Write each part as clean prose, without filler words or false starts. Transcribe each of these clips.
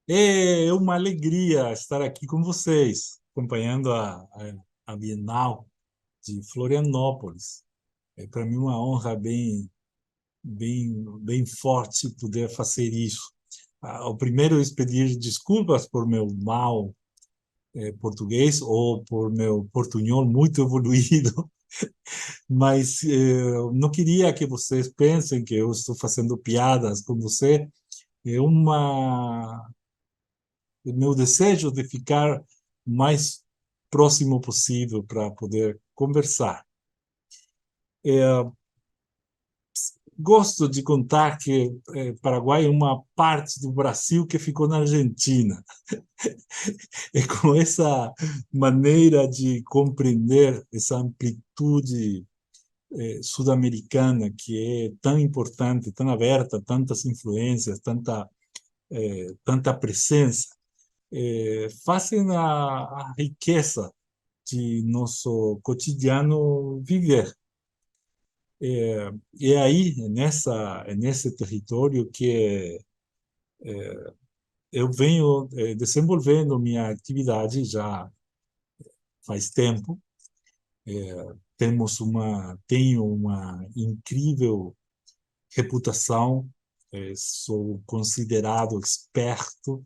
É uma alegria estar aqui com vocês, acompanhando a Bienal de Florianópolis. É para mim uma honra bem forte poder fazer isso. O primeiro é pedir desculpas por meu mal português ou por meu portunhol muito evoluído, mas não queria que vocês pensem que eu estou fazendo piadas com você. É o meu desejo de ficar mais próximo possível para poder conversar. É, Gosto de contar que Paraguai é uma parte do Brasil que ficou na Argentina. É com essa maneira de compreender essa amplitude sul-americana que é tão importante, tão aberta, tantas influências, tanta presença, fazem a riqueza de nosso cotidiano viver. E aí, nesse território que eu venho desenvolvendo minha atividade já faz tempo. Tenho uma incrível reputação, sou considerado experto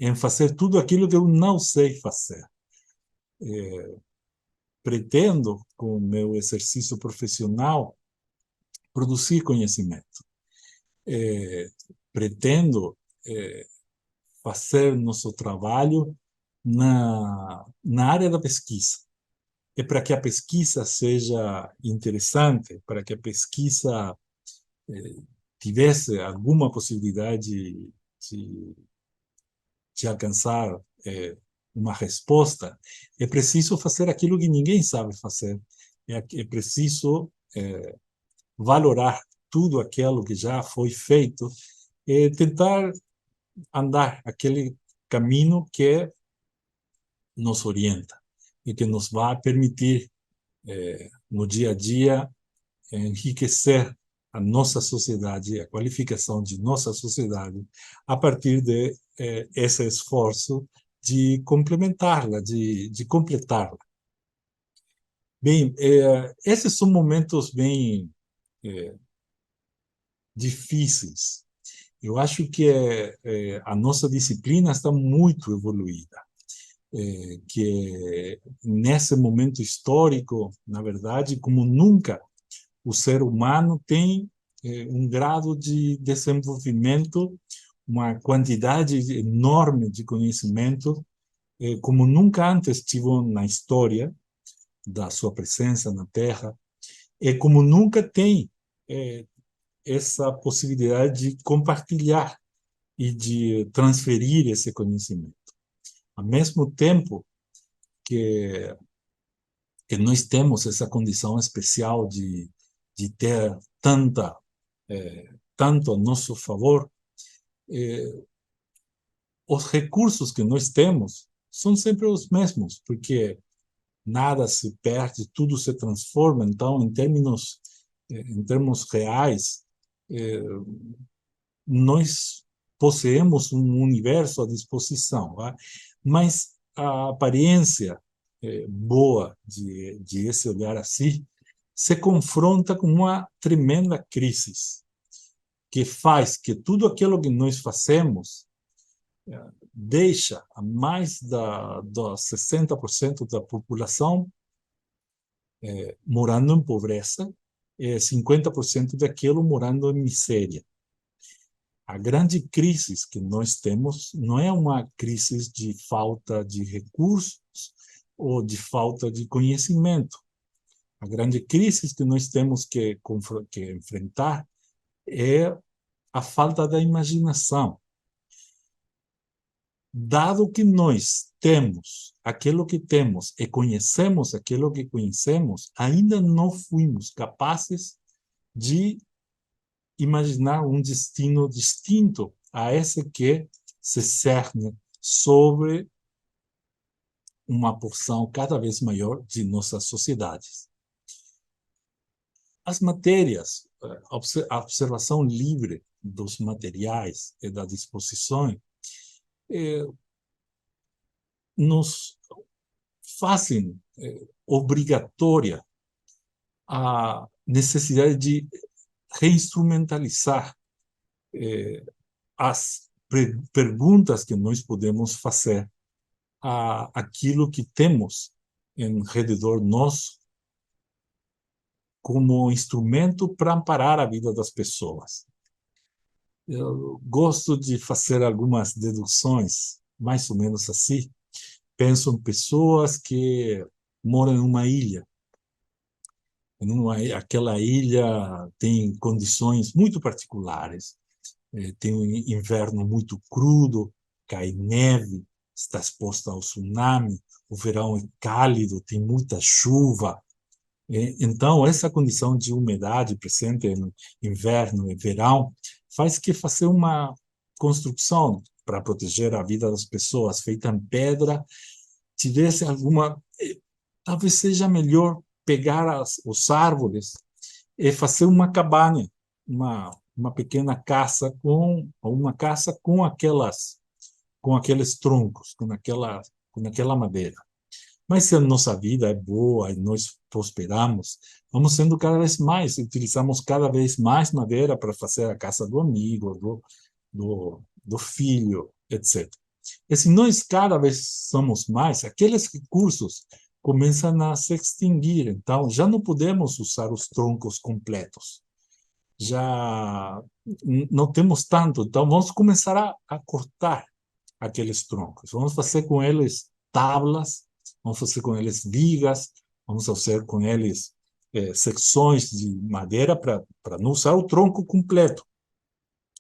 em fazer tudo aquilo que eu não sei fazer. Pretendo, com o meu exercício profissional, produzir conhecimento. É, Pretendo fazer nosso trabalho na área da pesquisa. É para que a pesquisa seja interessante, para que a pesquisa tivesse alguma possibilidade de, de alcançar uma resposta, é preciso fazer aquilo que ninguém sabe fazer. É preciso valorar tudo aquilo que já foi feito e tentar andar aquele caminho que nos orienta e que nos vai permitir, no dia a dia, enriquecer a nossa sociedade, a qualificação de nossa sociedade, a partir de esse esforço de complementá-la, de completá-la. Bem, esses são momentos bem difíceis. Eu acho que a nossa disciplina está muito evoluída, que nesse momento histórico, na verdade, como nunca, o ser humano tem um grau de desenvolvimento, uma quantidade enorme de conhecimento, como nunca antes tive na história da sua presença na Terra, e como nunca tem eh, essa possibilidade de compartilhar e de transferir esse conhecimento. Ao mesmo tempo que, que nós temos essa condição especial de ter tanto a nosso favor, eh, os recursos que nós temos são sempre os mesmos, porque nada se perde, tudo se transforma. Então, em termos reais, eh, nós possuímos um universo à disposição, tá? Mas a aparência boa de esse olhar assim se confronta com uma tremenda crise que faz que tudo aquilo que nós fazemos deixa a mais dos 60% da população morando em pobreza e 50% daquilo morando em miséria. A grande crise que nós temos não é uma crise de falta de recursos ou de falta de conhecimento. A grande crise que nós temos que enfrentar é a falta da imaginação. Dado que nós temos aquilo que temos e conhecemos aquilo que conhecemos, ainda não fomos capazes de imaginar um destino distinto a esse que se cerne sobre uma porção cada vez maior de nossas sociedades. As matérias, a observação livre dos materiais e da disposição nos fazem obrigatória a necessidade de reinstrumentalizar as perguntas que nós podemos fazer a aquilo que temos em redor nosso como instrumento para amparar a vida das pessoas. Eu gosto de fazer algumas deduções, mais ou menos assim. Penso em pessoas que moram em uma ilha. Aquela ilha tem condições muito particulares. Tem um inverno muito crudo, cai neve, está exposta ao tsunami, o verão é cálido, tem muita chuva. Então, essa condição de umidade presente no inverno e verão faz que fazer uma construção para proteger a vida das pessoas feita em pedra tivesse alguma... Talvez seja melhor pegar os árvores e fazer uma cabana, uma pequena casa com aqueles troncos, com aquela madeira. Mas se a nossa vida é boa e nós prosperamos, vamos sendo cada vez mais, utilizamos cada vez mais madeira para fazer a casa do amigo, do filho, etc. E se nós cada vez somos mais, aqueles recursos começam a se extinguir. Então, já não podemos usar os troncos completos. Já não temos tanto. Então, vamos começar a cortar aqueles troncos. Vamos fazer com eles tábuas, vamos fazer com eles vigas, vamos fazer com eles secções de madeira para não usar o tronco completo.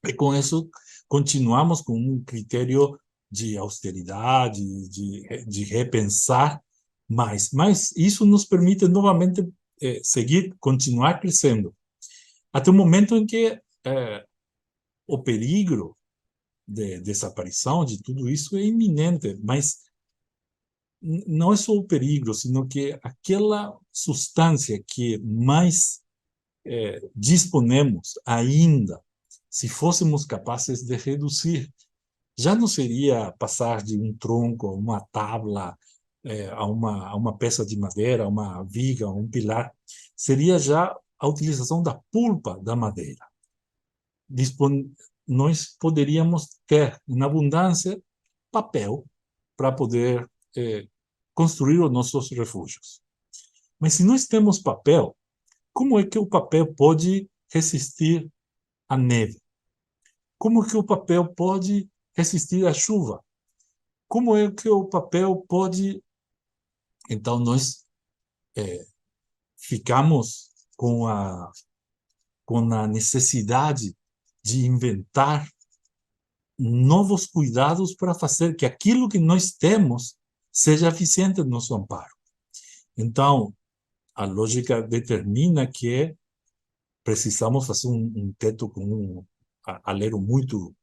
E com isso, continuamos com um critério de austeridade, de repensar mais. Mas isso nos permite novamente seguir, continuar crescendo. Até o momento em que o perigo de desaparição de tudo isso é iminente, mas não é só o perigo, sino que aquela substância que mais disponemos ainda, se fôssemos capazes de reduzir, já não seria passar de um tronco, uma tábua, a uma peça de madeira, uma viga, um pilar, seria já a utilização da pulpa da madeira. Nós poderíamos ter, em abundância, papel para poder construir os nossos refúgios. Mas se nós temos papel, como é que o papel pode resistir à neve? Como é que o papel pode resistir à chuva? Como é que o papel pode... Então, nós ficamos com a necessidade de inventar novos cuidados para fazer que aquilo que nós temos seja eficiente no nosso amparo. Então, a lógica determina que precisamos fazer um teto com um alero muito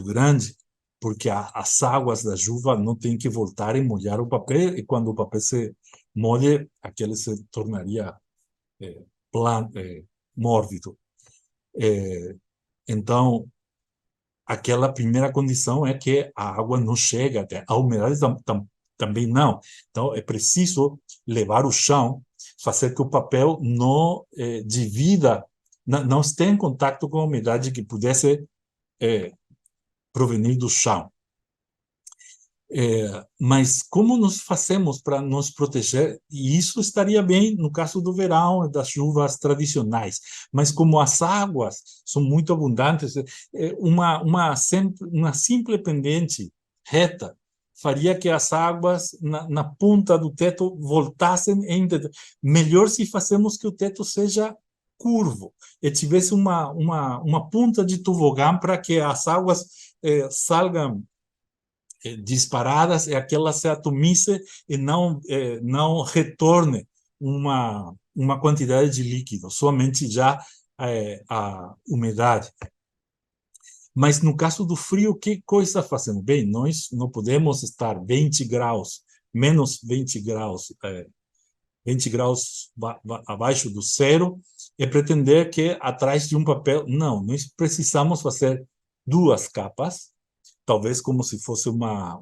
grande, porque as águas da chuva não têm que voltar e molhar o papel, e quando o papel se molhe, aquele se tornaria mórbido. Então, aquela primeira condição é que a água não chega até a umidade também não. Então, é preciso levar o chão, fazer que o papel não divida, não esteja em contato com a umidade que pudesse provenir do chão. Mas como nos fazemos para nos proteger? E isso estaria bem no caso do verão, das chuvas tradicionais. Mas como as águas são muito abundantes, uma simples pendente reta faria que as águas na ponta do teto voltassem ainda. Melhor se fazemos que o teto seja curvo e tivesse uma ponta de tobogã para que as águas salgam disparadas, é aquela se atomize e não retorne uma quantidade de líquido, somente já a umidade. Mas no caso do frio, que coisa fazemos? Bem, nós não podemos estar 20 graus, menos 20 graus, 20 graus abaixo do zero e pretender que atrás de um papel... Não, nós precisamos fazer duas capas talvez como se fosse uma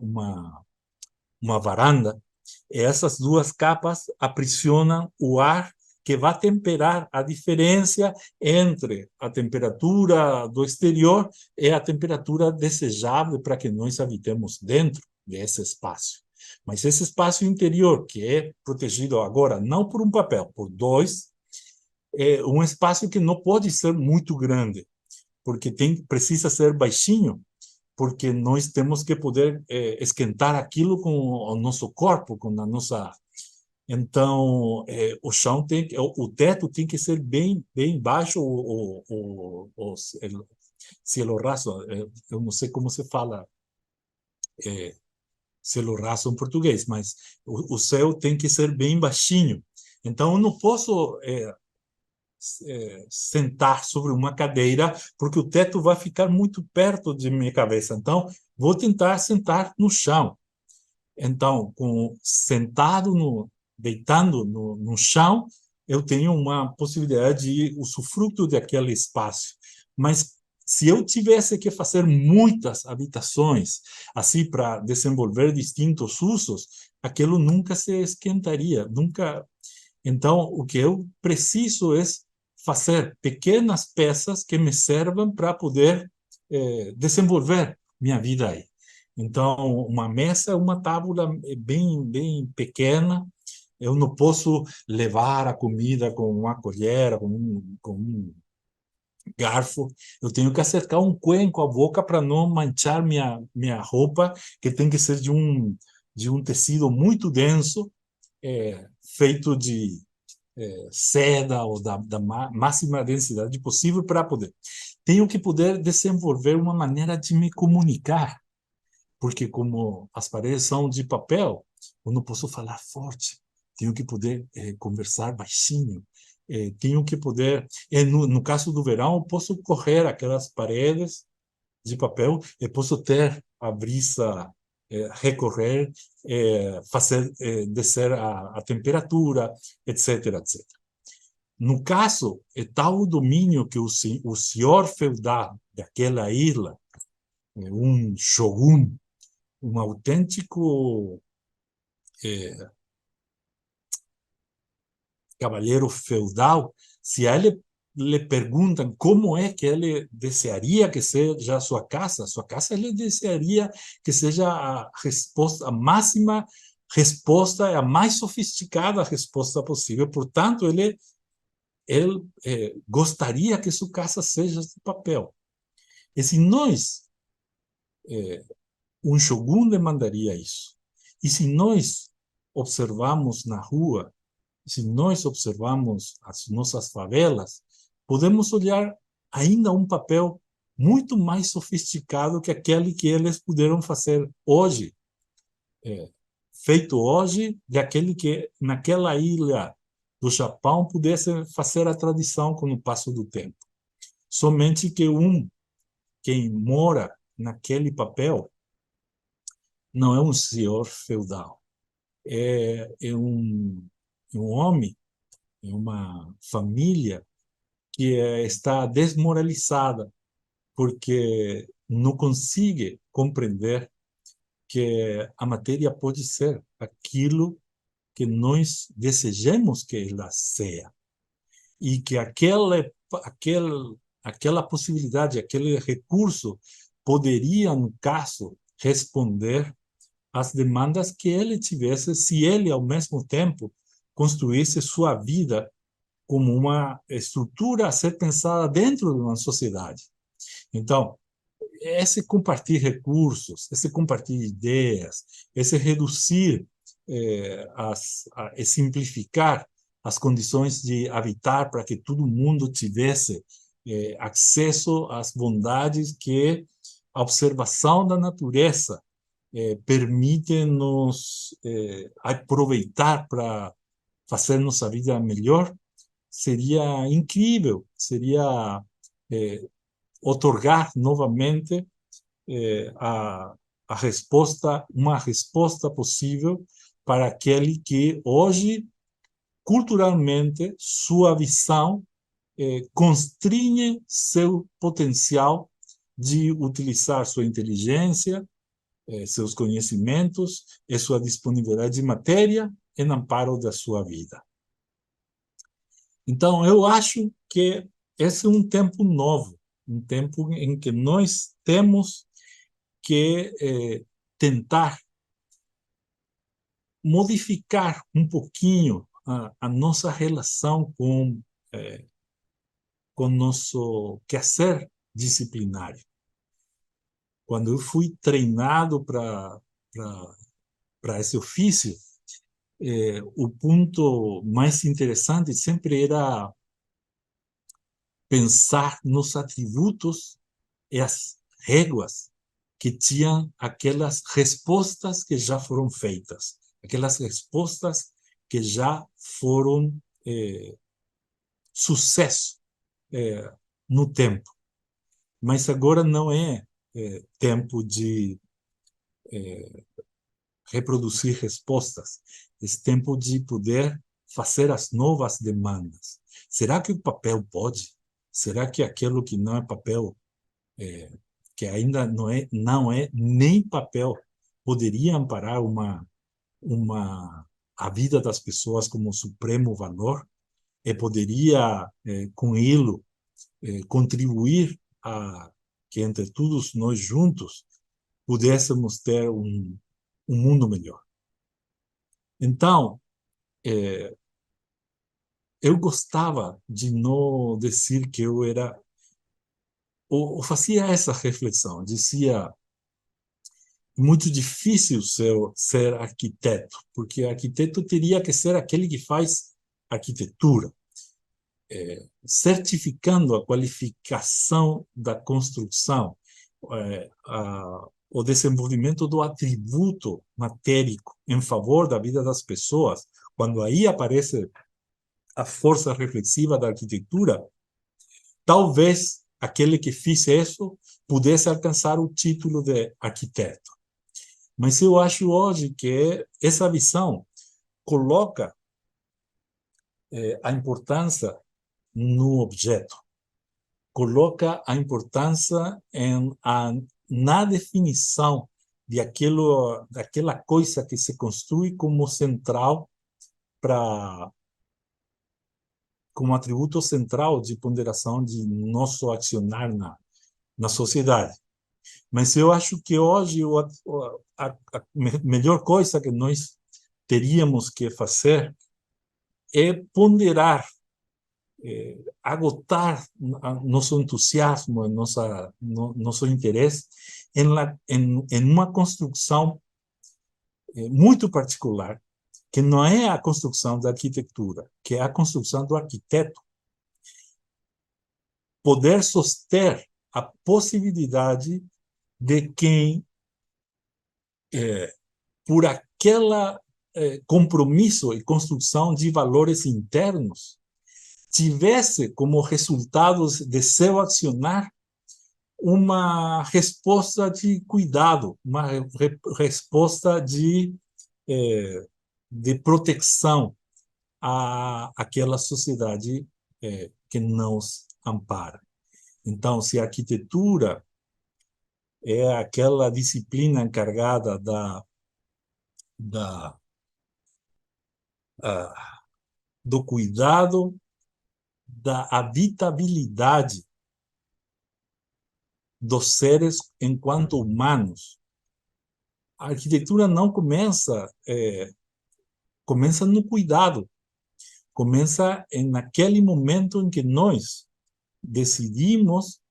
varanda. Essas duas capas aprisionam o ar que vai temperar a diferença entre a temperatura do exterior e a temperatura desejável para que nós habitemos dentro desse espaço. Mas esse espaço interior, que é protegido agora não por um papel, por dois, é um espaço que não pode ser muito grande, porque precisa ser baixinho, porque nós temos que poder esquentar aquilo com o nosso corpo, com a nossa. Então, o chão o teto tem que ser bem baixo, o cielo raso. Eu não sei como se fala cielo raso em português, mas o céu tem que ser bem baixinho. Então, eu não posso sentar sobre uma cadeira, porque o teto vai ficar muito perto de minha cabeça. Então, vou tentar sentar no chão. Então, sentado, deitando no chão, eu tenho uma possibilidade de usufruto daquele espaço. Mas se eu tivesse que fazer muitas habitações, assim, para desenvolver distintos usos, aquilo nunca se esquentaria, nunca. Então, o que eu preciso é fazer pequenas peças que me servam para poder desenvolver minha vida aí. Então, uma mesa, uma tábua bem pequena. Eu não posso levar a comida com uma colher, com um garfo. Eu tenho que acercar um cuenco à boca para não manchar minha roupa, que tem que ser de um tecido muito denso, feito de seda ou da máxima densidade possível para poder. Tenho que poder desenvolver uma maneira de me comunicar, porque como as paredes são de papel, eu não posso falar forte. Tenho que poder conversar baixinho. Tenho que poder, no caso do verão, eu posso correr aquelas paredes de papel e posso ter a brisa, recorrer, fazer descer a temperatura, etc, etc. No caso, é tal o domínio que o senhor feudal daquela ilha, um shogun, um autêntico cavalheiro feudal, se a ele lhe perguntam como é que ele desearia que seja a sua casa ele desearia que seja a resposta, a máxima resposta, a mais sofisticada resposta possível. Portanto, ele gostaria que sua casa seja de papel. E se nós, um shogun demandaria isso. E se nós observamos na rua, se nós observamos as nossas favelas, podemos olhar ainda um papel muito mais sofisticado que aquele que eles puderam fazer hoje, feito hoje, de aquele que naquela ilha do Japão pudesse fazer a tradição com o passo do tempo. Somente que quem mora naquele papel não é um senhor feudal, é um homem, é uma família que está desmoralizada porque não consegue compreender que a matéria pode ser aquilo que nós desejamos que ela seja e que aquela possibilidade, aquele recurso poderia, no caso, responder às demandas que ele tivesse se ele, ao mesmo tempo, construísse sua vida como uma estrutura a ser pensada dentro de uma sociedade. Então, esse compartilhar recursos, esse compartilhar ideias, esse reduzir e simplificar as condições de habitar para que todo mundo tivesse acesso às bondades que a observação da natureza permite nos aproveitar para fazer nossa vida melhor, seria incrível, seria otorgar novamente a resposta, uma resposta possível para aquele que hoje, culturalmente, sua visão constringe seu potencial de utilizar sua inteligência, seus conhecimentos e sua disponibilidade de matéria em amparo da sua vida. Então, eu acho que esse é um tempo novo, um tempo em que nós temos que tentar modificar um pouquinho a nossa relação com nosso quehacer disciplinário. Quando eu fui treinado para esse ofício, o ponto mais interessante sempre era pensar nos atributos e as réguas que tinham aquelas respostas que já foram feitas, aquelas respostas que já foram sucesso no tempo. Mas agora não é tempo de reproduzir respostas, é tempo de poder fazer as novas demandas. Será que o papel pode? Será que aquilo que não é papel, que ainda não é nem papel, poderia amparar a vida das pessoas como supremo valor e poderia, com ele, contribuir a que entre todos nós juntos pudéssemos ter um mundo melhor? Então, eu gostava de não dizer que eu era, ou fazia essa reflexão, dizia, muito difícil ser arquiteto, porque arquiteto teria que ser aquele que faz arquitetura, certificando a qualificação da construção, o desenvolvimento do atributo matérico em favor da vida das pessoas. Quando aí aparece a força reflexiva da arquitetura, talvez aquele que fez isso pudesse alcançar o título de arquiteto. Mas eu acho hoje que essa visão coloca a importância no objeto, coloca a importância na definição daquela coisa que se construi como central como atributo central de ponderação de nosso acionar na sociedade. Mas eu acho que hoje a melhor coisa que nós teríamos que fazer é ponderar, agotar nosso entusiasmo, nosso interesse em uma construção muito particular, que não é a construção da arquitetura, que é a construção do arquiteto. Poder soster a possibilidade de quem, por aquela compromisso e construção de valores internos, tivesse como resultados de seu acionar uma resposta de cuidado, uma resposta de proteção àquela sociedade que nos ampara. Então, se a arquitetura é aquela disciplina encarregada do cuidado da habitabilidade dos seres enquanto humanos, a arquitetura não começa no cuidado, começa naquele momento em que nós decidimos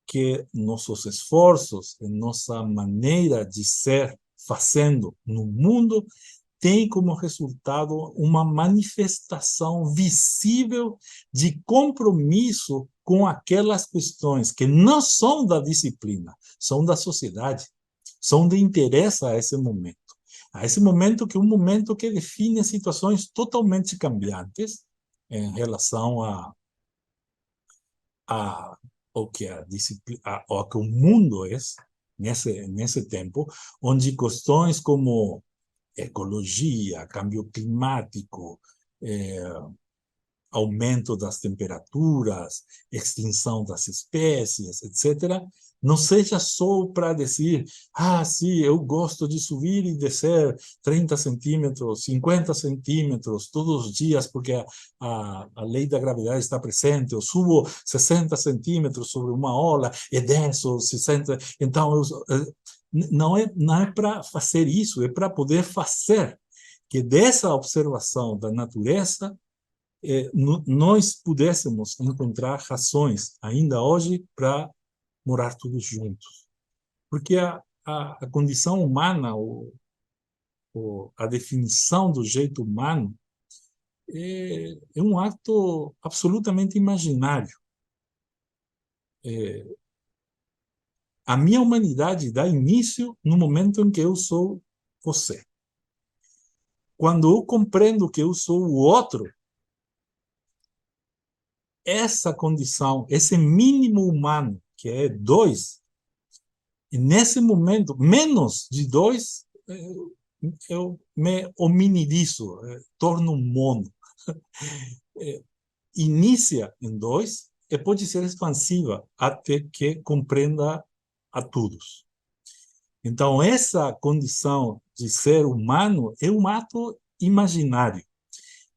que nossos esforços, nossa maneira de ser, fazendo no mundo, tem como resultado uma manifestação visível de compromisso com aquelas questões que não são da disciplina, são da sociedade, são de interesse a esse momento. A esse momento que é um momento que define situações totalmente cambiantes em relação ao que ao que o mundo é nesse tempo, onde questões como ecologia, câmbio climático, aumento das temperaturas, extinção das espécies, etc., Não seja só para dizer, sim, eu gosto de subir e descer 30 centímetros, 50 centímetros todos os dias, porque a lei da gravidade está presente. Eu subo 60 centímetros sobre uma ola e desço 60. Então, não é para fazer isso, é para poder fazer que dessa observação da natureza nós pudéssemos encontrar razões, ainda hoje, para morar todos juntos. Porque a condição humana, a definição do jeito humano, é um ato absolutamente imaginário. A minha humanidade dá início no momento em que eu sou você. Quando eu compreendo que eu sou o outro, essa condição, esse mínimo humano, que é dois, e nesse momento, menos de dois, eu me hominidizo, torno mono. Inicia em dois e pode ser expansiva até que compreenda a todos. Então, essa condição de ser humano é um ato imaginário.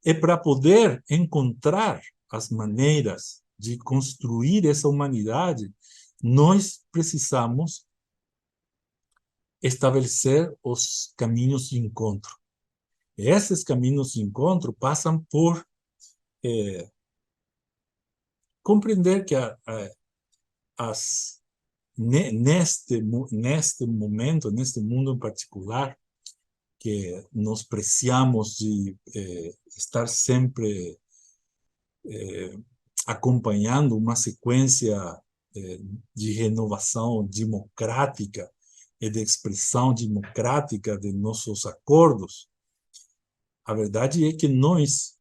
É para poder encontrar as maneiras de construir essa humanidade, nós precisamos estabelecer os caminhos de encontro. E esses caminhos de encontro passam por compreender que neste momento, neste mundo em particular, que nos preciamos de estar sempre acompanhando uma sequência de renovação democrática e de expressão democrática de nossos acordos, a verdade é que nós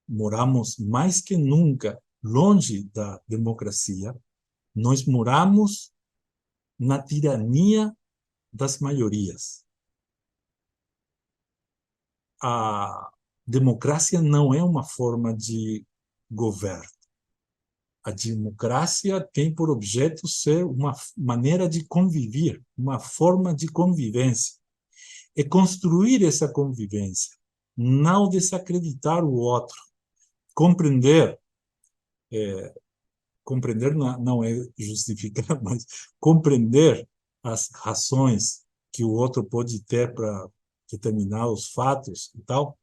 moramos mais que nunca longe da democracia, nós moramos na tirania das maiorias. A democracia não é uma forma de governo. A democracia tem por objeto ser uma maneira de conviver, uma forma de convivência. É construir essa convivência, não desacreditar o outro, compreender. Compreender não é justificar, mas compreender as razões que o outro pode ter para determinar os fatos e tal,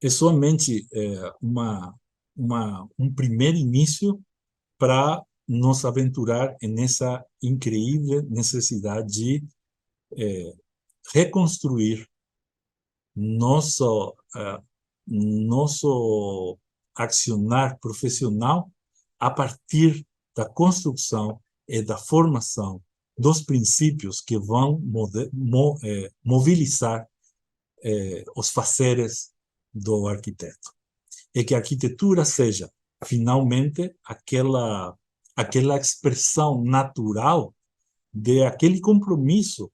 é somente um primeiro início para nos aventurar nessa incrível necessidade de reconstruir nosso accionar profissional a partir da construção e da formação dos princípios que vão mobilizar os fazeres do arquiteto. E que a arquitetura seja, finalmente, aquela expressão natural de aquele compromisso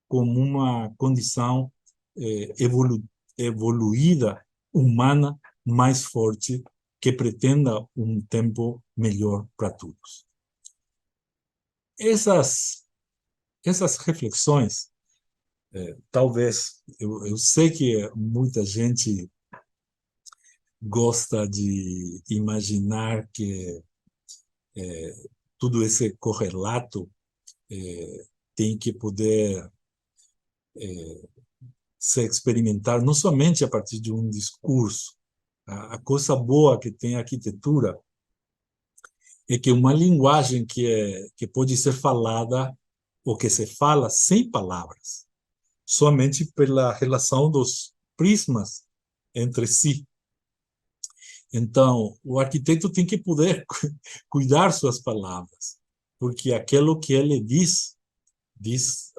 com uma condição evoluída, humana, mais forte, que pretenda um tempo melhor para todos. Essas reflexões, talvez, eu sei que muita gente gosta de imaginar que tudo esse correlato tem que poder se experimentar não somente a partir de um discurso. A coisa boa que tem a arquitetura é que uma linguagem que pode ser falada ou que se fala sem palavras, somente pela relação dos prismas entre si. Então, o arquiteto tem que poder cuidar suas palavras, porque aquilo que ele diz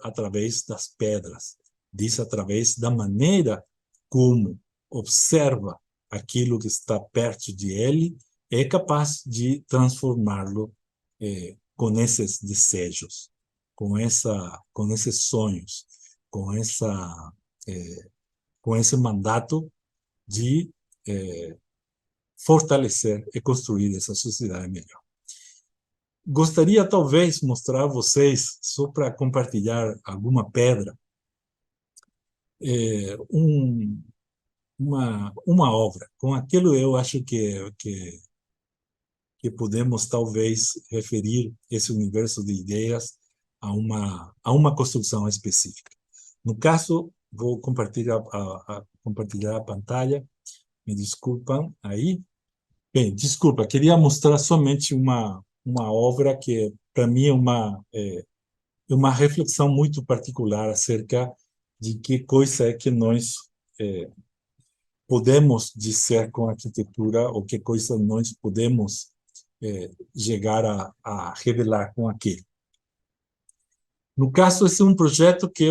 através das pedras, diz através da maneira como observa aquilo que está perto de ele, é capaz de transformá-lo com esses desejos, com esses sonhos, com esse mandato de fortalecer e construir essa sociedade melhor. Gostaria, talvez, mostrar a vocês, só para compartilhar alguma pedra, uma obra. Com aquilo, eu acho que podemos, talvez, referir esse universo de ideias a uma construção específica. No caso, vou compartilhar a pantalla. Me desculpam aí. Bem, desculpa, queria mostrar somente uma obra que, para mim, é uma reflexão muito particular acerca de que coisa é que nós é, podemos dizer com a arquitetura ou que coisa nós podemos chegar a revelar com aquilo. No caso, esse é um projeto que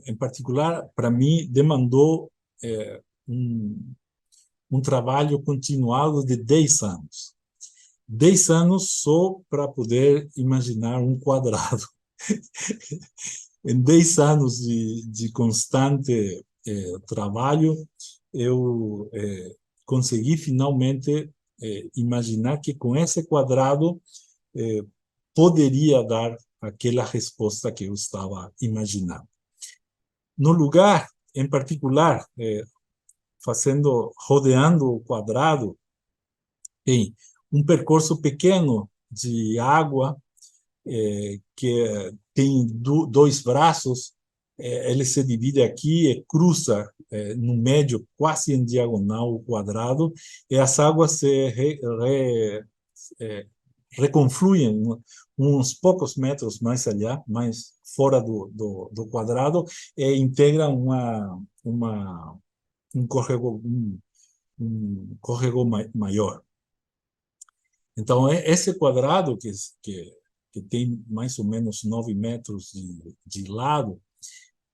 em particular, para mim, demandou um trabalho continuado de 10 anos. 10 anos só para poder imaginar um quadrado. Em 10 anos de constante trabalho, eu consegui finalmente imaginar que com esse quadrado eh, poderia dar aquela resposta que eu estava imaginando. No lugar, em particular, rodeando o quadrado, tem um percurso pequeno de água que tem dois braços. Ele se divide aqui e cruza no médio, quase em diagonal, o quadrado, e as águas se reconfluem uns poucos metros mais allá, mais fora do quadrado, e integram um córrego, maior. Então, esse quadrado, que tem mais ou menos 9 metros de lado,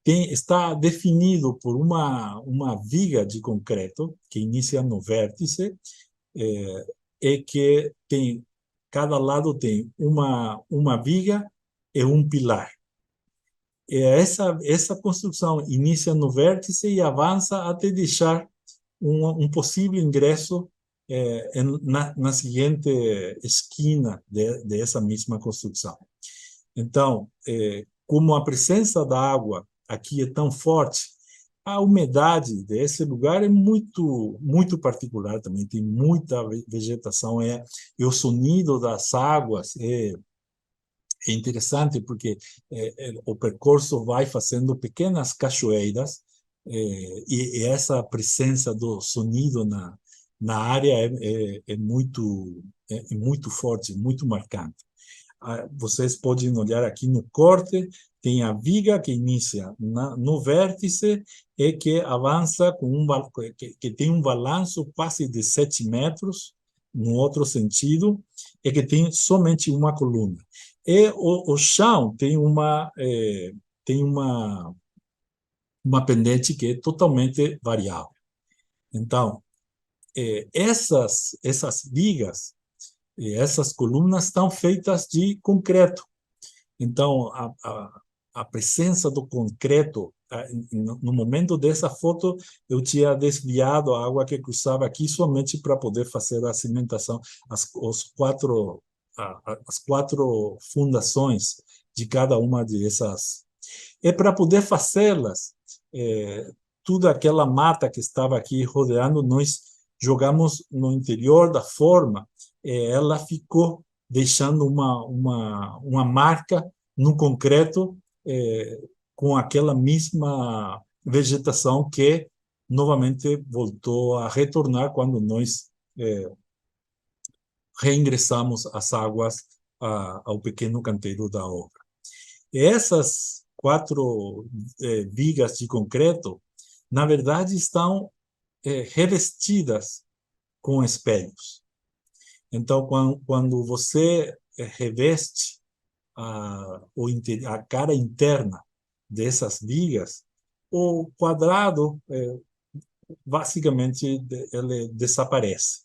está definido por uma viga de concreto que inicia no vértice e que tem, cada lado tem uma viga e um pilar. E essa construção inicia no vértice e avança até deixar um possível ingresso na seguinte esquina dessa mesma construção. Então, como a presença da água aqui é tão forte, a umidade desse lugar é muito particular também, tem muita vegetação, o sonido das águas é interessante porque o percurso vai fazendo pequenas cachoeiras e essa presença do sonido na área é muito forte, muito marcante. Vocês podem olhar aqui no corte, tem a viga que inicia no vértice e que avança que tem um balanço quase de 7 metros, no outro sentido, e que tem somente uma coluna. E o chão tem uma pendente que é totalmente variável. Então, essas vigas e essas colunas estão feitas de concreto. Então, a presença do concreto, no momento dessa foto, eu tinha desviado a água que cruzava aqui somente para poder fazer a cimentação, as quatro fundações de cada uma dessas. E para poder fazê-las, toda aquela mata que estava aqui rodeando, nós jogamos no interior da forma, ela ficou deixando uma marca no concreto com aquela mesma vegetação que novamente voltou a retornar quando nós reingressamos as águas ao pequeno canteiro da obra. E essas 4 vigas de concreto, na verdade, estão revestidas com espelhos. Então, quando você reveste a cara interna dessas vigas, o quadrado, basicamente, ele desaparece.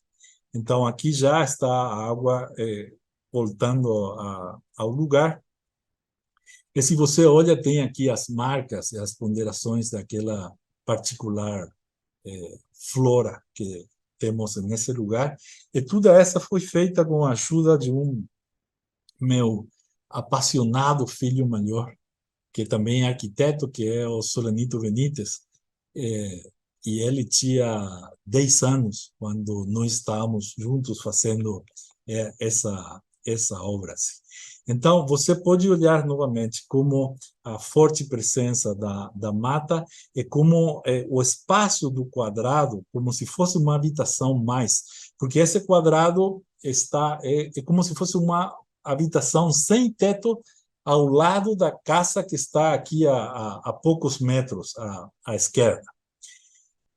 Então, aqui já está a água voltando ao lugar. E se você olha, tem aqui as marcas e as ponderações daquela particular flora temos nesse lugar. E toda essa foi feita com a ajuda de meu apaixonado filho maior, que também é arquiteto, que é o Solanito Benítez. É, e ele tinha 10 anos quando nós estávamos juntos fazendo essa obra. Assim. Então, você pode olhar novamente como a forte presença da mata e como o espaço do quadrado, como se fosse uma habitação mais, porque esse quadrado é como se fosse uma habitação sem teto ao lado da casa que está aqui a poucos metros à esquerda.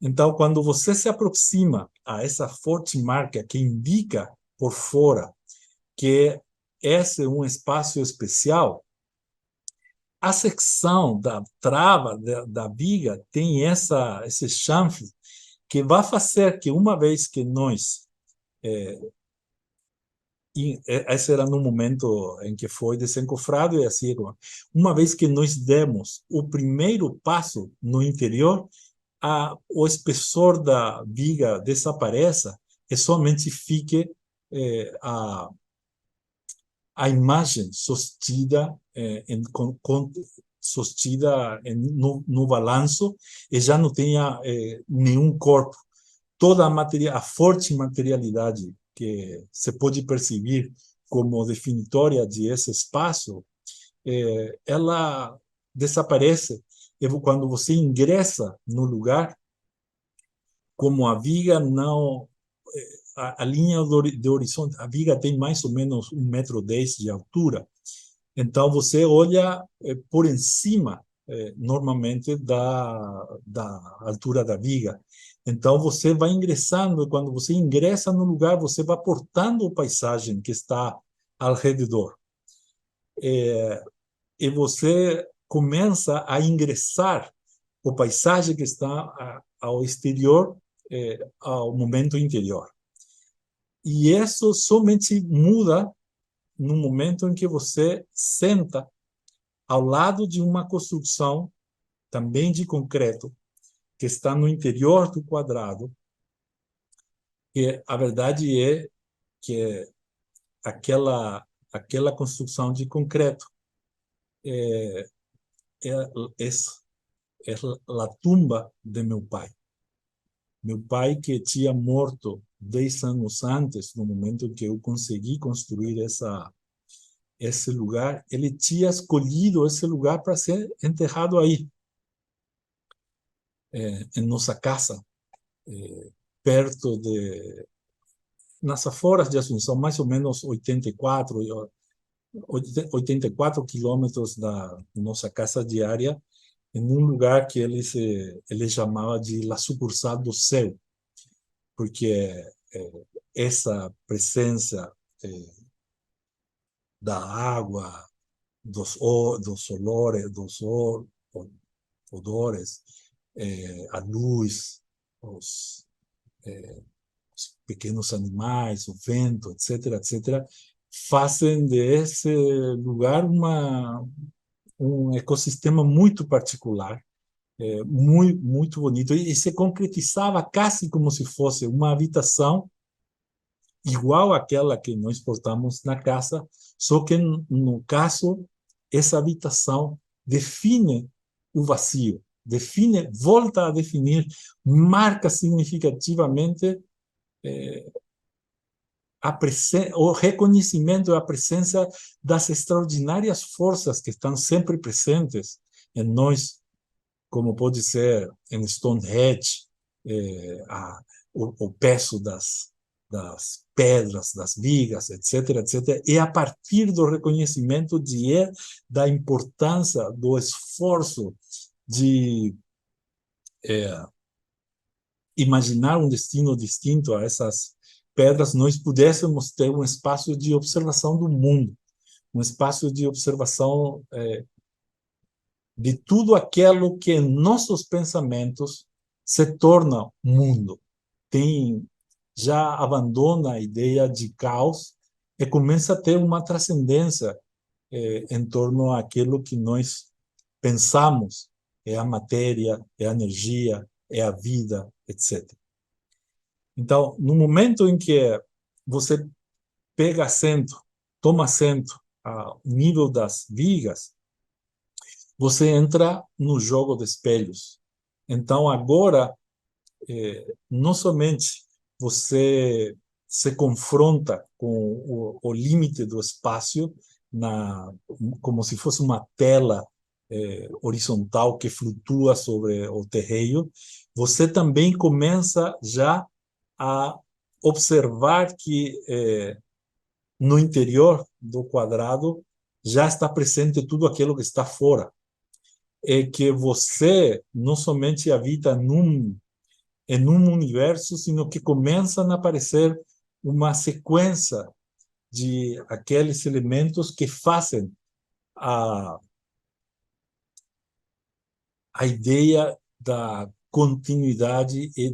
Então, quando você se aproxima a essa forte marca que indica por fora que esse é um espaço especial, a secção da trava da viga tem esse chanfre que vai fazer que, uma vez que nós esse era no momento em que foi desencofrado e assim, uma vez que nós demos o primeiro passo no interior, o espessor da viga desapareça e somente fique a imagem sostida sostida no balanço e já não tenha nenhum corpo. Toda a forte materialidade que se pode perceber como definitória de esse espaço, ela desaparece. E quando você ingressa no lugar, como a viga não... A linha de horizonte, a viga tem mais ou menos 1,10 m de altura. Então, você olha por em cima, normalmente, da altura da viga. Então, você vai ingressando, e quando você ingressa no lugar, você vai portando a paisagem que está ao redor. E você começa a ingressar a paisagem que está ao exterior, ao momento interior. E isso somente muda no momento em que você senta ao lado de uma construção, também de concreto, que está no interior do quadrado, que a verdade é que aquela construção de concreto é, é, é, é a tumba de meu pai. Meu pai, que tinha morto 10 anos antes, no momento em que eu consegui construir esse lugar, ele tinha escolhido esse lugar para ser enterrado aí, em nossa casa, perto nas aforas de Assunção, mais ou menos 84 quilômetros da nossa casa diária, em um lugar que ele chamava de La Sucursal do Céu, porque essa presença da água, dos olores, odores, a luz, os pequenos animais, o vento, etc., etc., fazem desse lugar um ecossistema muito particular, muito bonito, e se concretizava quase como se fosse uma habitação igual àquela que nós portamos na casa, só que, no caso, essa habitação define o vazio, volta a definir, marca significativamente o reconhecimento da presença das extraordinárias forças que estão sempre presentes em nós, como pode ser em Stonehenge, o peso das pedras, das vigas, etc., etc., e a partir do reconhecimento da importância, do esforço de imaginar um destino distinto a essas pedras, nós pudéssemos ter um espaço de observação do mundo, um espaço de observação de tudo aquilo que em nossos pensamentos se torna mundo. Já abandona a ideia de caos e começa a ter uma transcendência em torno àquilo que nós pensamos, é a matéria, é a energia, é a vida, etc. Então, no momento em que você pega assento, toma assento ao nível das vigas, você entra no jogo de espelhos. Então, agora, não somente você se confronta com o limite do espaço, como se fosse uma tela horizontal que flutua sobre o terreiro, você também começa já a observar que no interior do quadrado já está presente tudo aquilo que está fora. É que você não somente habita em um universo, sino que começam a aparecer uma sequência de aqueles elementos que fazem a, a ideia da continuidade e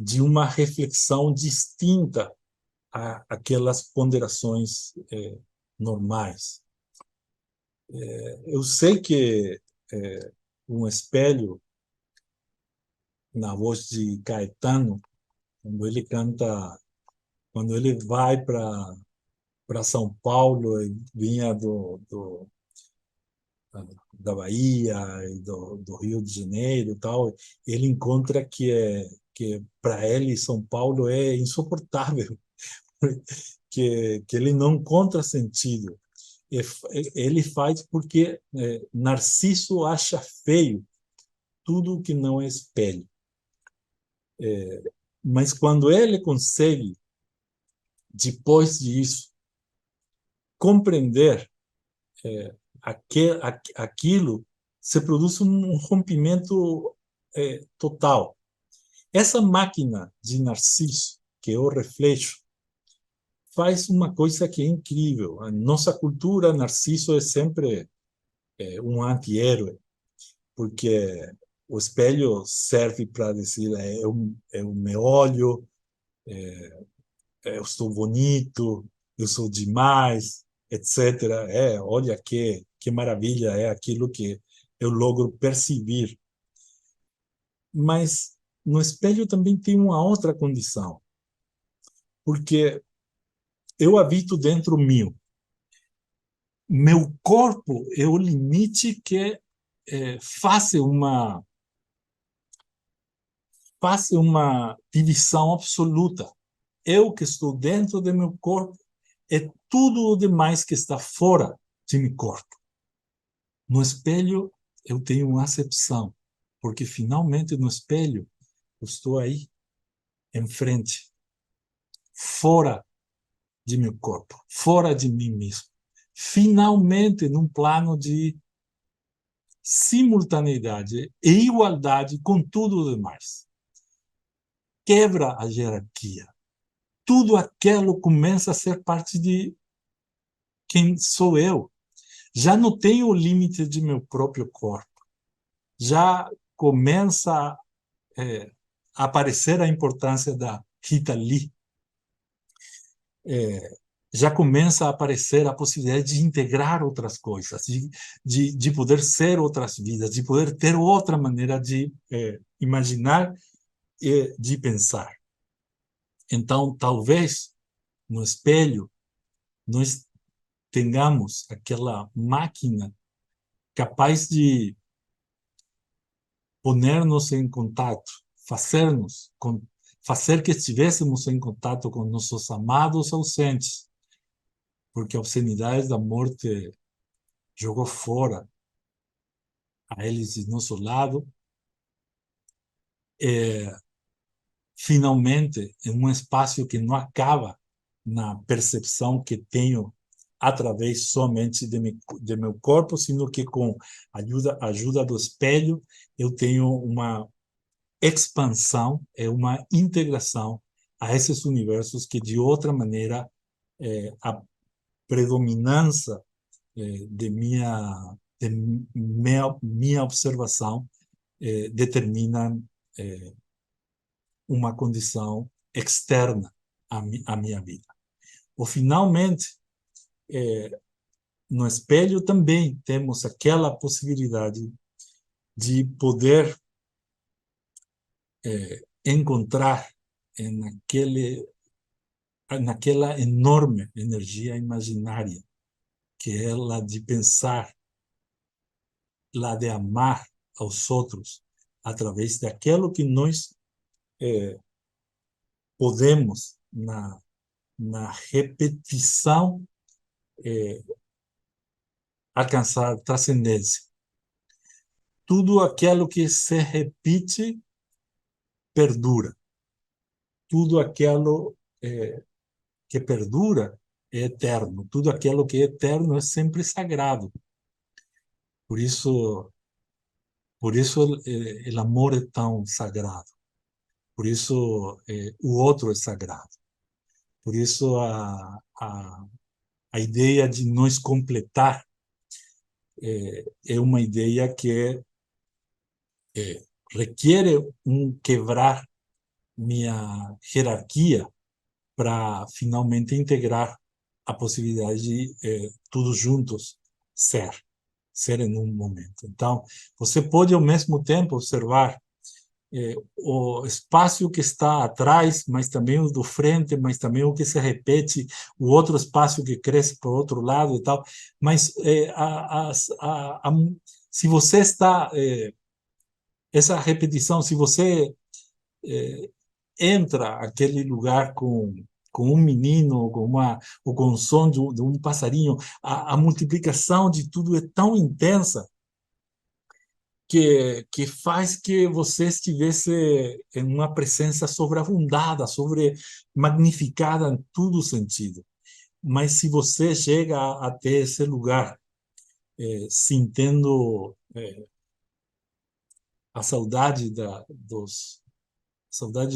de uma reflexão distinta àquelas ponderações normais. Eu sei que um espelho, na voz de Caetano, quando ele canta, quando ele vai para São Paulo e vinha da Bahia e do Rio de Janeiro e tal, ele encontra que para ele São Paulo é insuportável, que ele não encontra sentido. Ele faz porque Narciso acha feio tudo que não é espelho. Mas quando ele consegue, depois disso, compreender aquilo, se produz um rompimento total. Essa máquina de Narciso, que eu reflexo, faz uma coisa que é incrível. A nossa cultura, Narciso é sempre um anti-herói, porque o espelho serve para dizer eu me olho, eu estou bonito, eu sou demais, etc. Olha que maravilha é aquilo que eu logro perceber. Mas no espelho também tem uma outra condição, porque eu habito dentro meu. Meu corpo é o limite que faça uma divisão absoluta. Eu que estou dentro do meu corpo é tudo o demais que está fora de meu corpo. No espelho, eu tenho uma acepção, porque finalmente no espelho eu estou aí, em frente, fora de meu corpo, fora de mim mesmo. Finalmente, num plano de simultaneidade e igualdade com tudo o demais. Quebra a hierarquia. Tudo aquilo começa a ser parte de quem sou eu. Já não tenho o limite de meu próprio corpo. Já começa a aparecer a importância da Rita Lee. Já começa a aparecer a possibilidade de integrar outras coisas, de poder ser outras vidas, de poder ter outra maneira de imaginar e de pensar. Então, talvez no espelho nós tenhamos aquela máquina capaz de poner-nos em contato, fazer que estivéssemos em contato com nossos amados ausentes, porque a obscenidade da morte jogou fora a eles de nosso lado, finalmente, em um espaço que não acaba na percepção que tenho através somente de meu corpo, sino que com ajuda do espelho eu tenho uma expansão, uma integração a esses universos que de outra maneira a predominância de minha observação determina uma condição externa à minha vida. Ou finalmente, no espelho também temos aquela possibilidade de poder encontrar naquela enorme energia imaginária, que é a de pensar, a de amar aos outros, através daquilo que nós podemos, na repetição, alcançar transcendência. Tudo aquilo que se repite perdura. Tudo aquilo que perdura é eterno. Tudo aquilo que é eterno é sempre sagrado. Por isso o amor é tão sagrado. Por isso o outro é sagrado. Por isso a ideia de nos completar é uma ideia que requer quebrar minha hierarquia para finalmente integrar a possibilidade de todos juntos ser em um momento. Então, você pode ao mesmo tempo observar o espaço que está atrás, mas também o do frente, mas também o que se repete, o outro espaço que cresce para o outro lado e tal. Mas se você está essa repetição, se você entra aquele lugar com um menino, ou com o som de um passarinho, a multiplicação de tudo é tão intensa que faz que você estivesse em uma presença sobreabundada, magnificada em todo sentido. Mas se você chega até esse lugar sentindo a saudade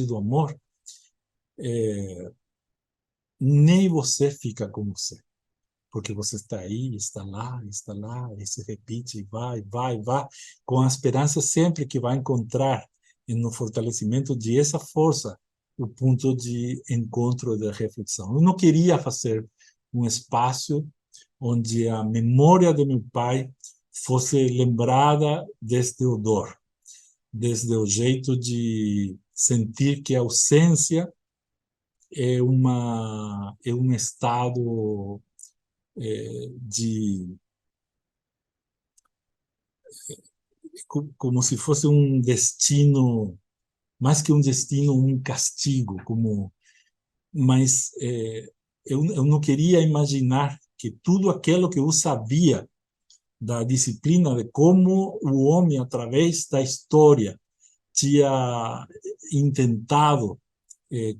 do amor, nem você fica com você, porque você está aí, está lá, e se repite, vai, com a esperança sempre que vai encontrar no fortalecimento de essa força o ponto de encontro da reflexão. Eu não queria fazer um espaço onde a memória de meu pai fosse lembrada desde o dor, desde o jeito de sentir que a ausência é um estado de como se fosse um destino, mais que um destino, um castigo, mas eu não queria imaginar que tudo aquilo que eu sabia da disciplina de como o homem, através da história, tinha intentado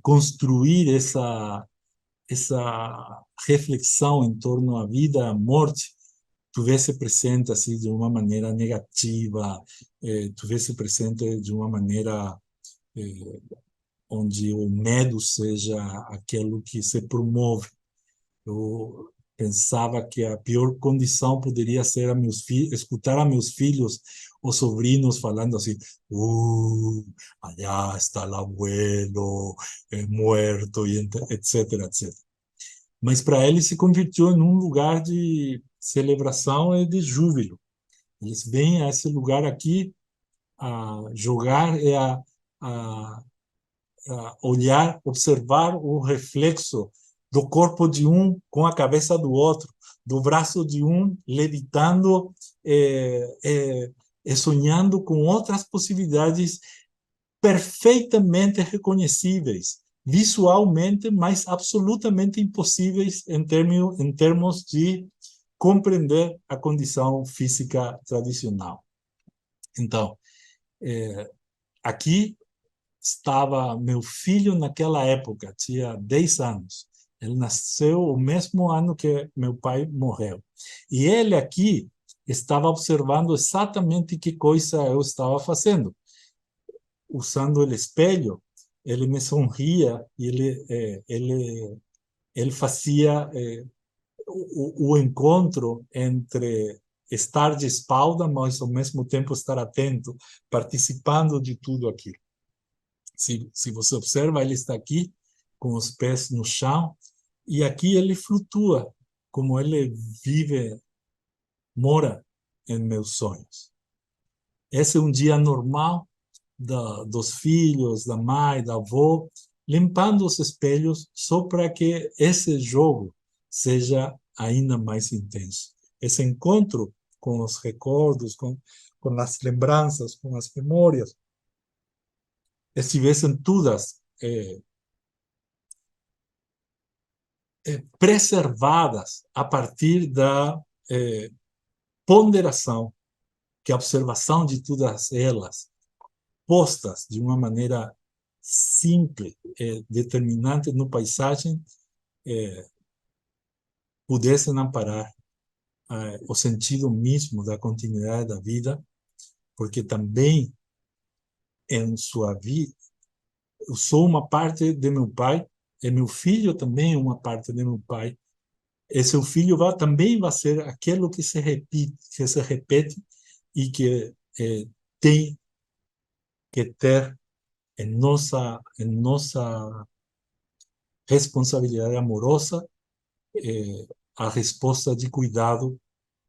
construir essa reflexão em torno à vida e à morte, tivesse presente assim de uma maneira negativa, tivesse presente de uma maneira onde o medo seja aquilo que se promove. Eu pensava que a pior condição poderia ser escutar a meus filhos ou sobrinhos falando assim: allá está o abuelo, muerto, e etc, etc. Mas para eles se convirtiu em um lugar de celebração e de júbilo. Eles vêm a esse lugar aqui a jogar e a olhar, observar o reflexo do corpo de um com a cabeça do outro, do braço de um levitando e sonhando com outras possibilidades perfeitamente reconhecíveis, visualmente, mas absolutamente impossíveis em termos de compreender a condição física tradicional. Então, aqui estava meu filho naquela época, tinha 10 anos. Ele nasceu o mesmo ano que meu pai morreu. E ele aqui estava observando exatamente que coisa eu estava fazendo. Usando o espelho, ele me sorria e ele fazia o encontro entre estar de espalda, mas ao mesmo tempo estar atento, participando de tudo aquilo. Se você observa, ele está aqui com os pés no chão e aqui ele flutua, como ele vive, mora em meus sonhos. Esse é um dia normal dos filhos, da mãe, da avó, limpando os espelhos só para que esse jogo seja ainda mais intenso. Esse encontro com os recordos, com as lembranças, com as memórias, estivessem todas preservadas a partir da ponderação, que a observação de todas elas, postas de uma maneira simples, determinante no paisagem, pudessem amparar o sentido mesmo da continuidade da vida, porque também em sua vida eu sou uma parte de meu pai e meu filho também é uma parte de meu pai. E seu filho também vai ser aquilo que se repete e que tem que ter em nossa responsabilidade amorosa a resposta de cuidado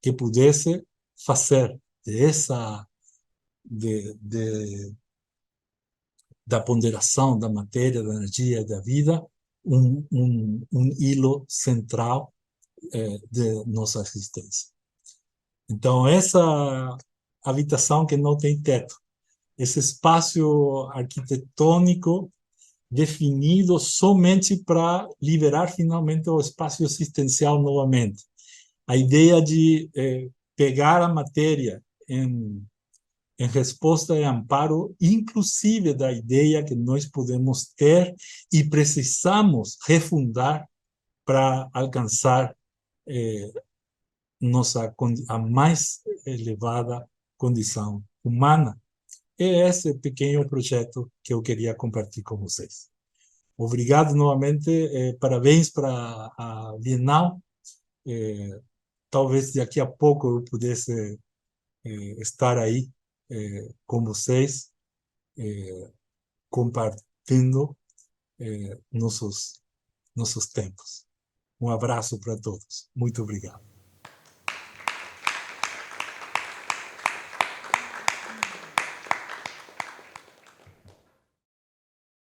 que pudesse fazer dessa da ponderação da matéria, da energia, da vida, um hilo central de nossa existência. Então, essa habitação que não tem teto, esse espaço arquitetônico definido somente para liberar finalmente o espaço existencial novamente. A ideia de pegar a matéria em resposta e amparo, inclusive da ideia que nós podemos ter e precisamos refundar para alcançar a mais elevada condição humana. É esse pequeno projeto que eu queria compartilhar com vocês. Obrigado novamente, parabéns para a Bienal. Talvez daqui a pouco eu pudesse estar aí com vocês, compartilhando nossos tempos. Um abraço para todos. Muito obrigado.